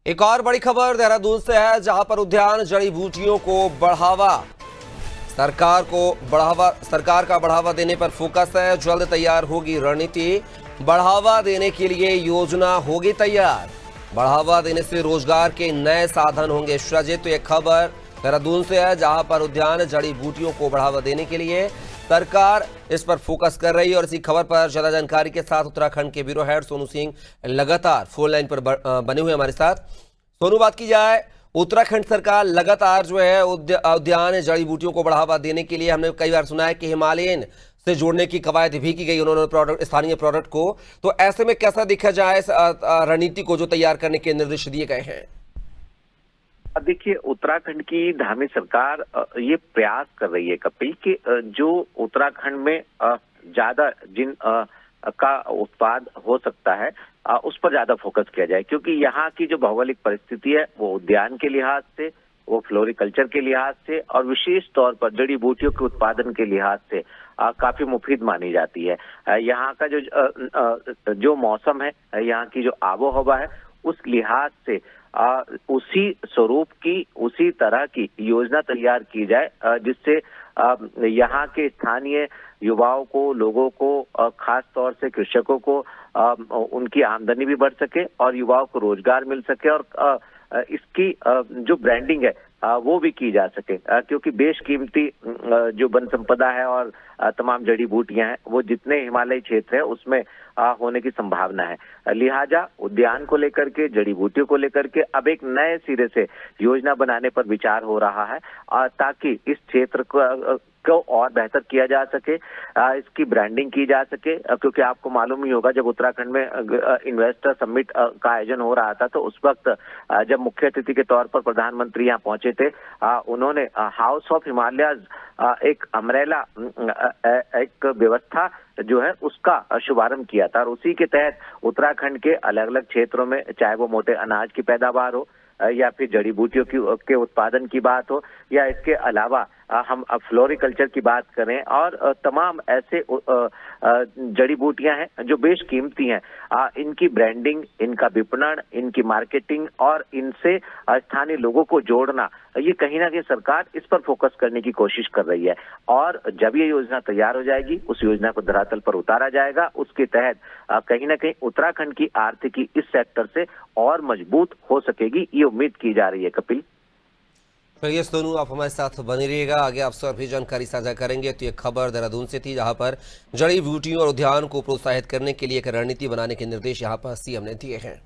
एक और बड़ी खबर देहरादून से है, जहां पर उद्यान जड़ी बूटियों को बढ़ावा सरकार का बढ़ावा देने पर फोकस है। जल्द तैयार होगी रणनीति। बढ़ावा देने के लिए योजना होगी तैयार। बढ़ावा देने से रोजगार के नए साधन होंगे सृजित। तो यह खबर देहरादून से है, जहां पर उद्यान जड़ी बूटियों को बढ़ावा देने के लिए सरकार इस पर फोकस कर रही है। और इसी खबर पर ज्यादा जानकारी के साथ उत्तराखंड के ब्यूरो हेड सोनू सिंह लगातार फोन लाइन पर बने हुए हमारे साथ। सोनू, बात की जाए, उत्तराखंड सरकार लगातार जो है उद्यान जड़ी बूटियों को बढ़ावा देने के लिए, हमने कई बार सुना है कि हिमालयन से जोड़ने की कवायद भी की गई उन्होंने स्थानीय प्रोडक्ट को। तो ऐसे में कैसा देखा जाए इस रणनीति को जो तैयार करने के निर्देश दिए गए हैं? देखिए, उत्तराखंड की धामी सरकार ये प्रयास कर रही है कपिल कि जो उत्तराखंड में ज्यादा जिन का उत्पाद हो सकता है उस पर ज्यादा फोकस किया जाए, क्योंकि यहाँ की जो भौगोलिक परिस्थिति है वो उद्यान के लिहाज से, वो फ्लोरिकल्चर के लिहाज से और विशेष तौर पर जड़ी बूटियों के उत्पादन के लिहाज से काफी मुफीद मानी जाती है। यहाँ का जो मौसम है, यहाँ की जो आबो हवा है, उस लिहाज से उसी स्वरूप की, उसी तरह की योजना तैयार की जाए जिससे यहाँ के स्थानीय युवाओं को, लोगों को, खास तौर से कृषकों को उनकी आमदनी भी बढ़ सके और युवाओं को रोजगार मिल सके और इसकी जो ब्रांडिंग है वो भी की जा सके, क्योंकि बेशकीमती जो वन संपदा है और तमाम जड़ी बूटियां हैं वो जितने हिमालयी क्षेत्र है उसमें होने की संभावना है। लिहाजा उद्यान को लेकर के, जड़ी बूटियों को लेकर के अब एक नए सिरे से योजना बनाने पर विचार हो रहा है ताकि इस क्षेत्र को और बेहतर किया जा सके, इसकी ब्रांडिंग की जा सके। क्योंकि आपको मालूम ही होगा, जब उत्तराखंड में इन्वेस्टर समिट का आयोजन हो रहा था तो उस वक्त जब मुख्य अतिथि के तौर पर प्रधानमंत्री यहाँ पहुंचे थे, उन्होंने हाउस ऑफ हिमालयाज एक अम्ब्रेला एक व्यवस्था जो है उसका शुभारंभ किया था। और उसी के तहत उत्तराखंड के अलग अलग क्षेत्रों में, चाहे वो मोटे अनाज की पैदावार हो या फिर जड़ी बूटियों के उत्पादन की बात हो या इसके अलावा हम फ्लोरिकल्चर की बात करें और तमाम ऐसे जड़ी बूटियां हैं जो बेशकीमती हैं, इनकी ब्रांडिंग, इनका विपणन, इनकी मार्केटिंग और इनसे स्थानीय लोगों को जोड़ना, ये कहीं ना कहीं सरकार इस पर फोकस करने की कोशिश कर रही है। और जब ये योजना तैयार हो जाएगी, उस योजना को धरातल पर उतारा जाएगा। उसके तहत कहीं ना कहीं उत्तराखंड की आर्थिकी इस सेक्टर से और मजबूत हो सकेगी, ये उम्मीद की जा रही है। कपिल, चलिए सोनू, आप हमारे साथ बने रहिएगा, आगे आपसे और भी जानकारी साझा करेंगे। तो ये खबर देहरादून से थी, जहां पर जड़ी बूटियों और उद्यान को प्रोत्साहित करने के लिए एक रणनीति बनाने के निर्देश यहां पर सीएम ने दिए हैं।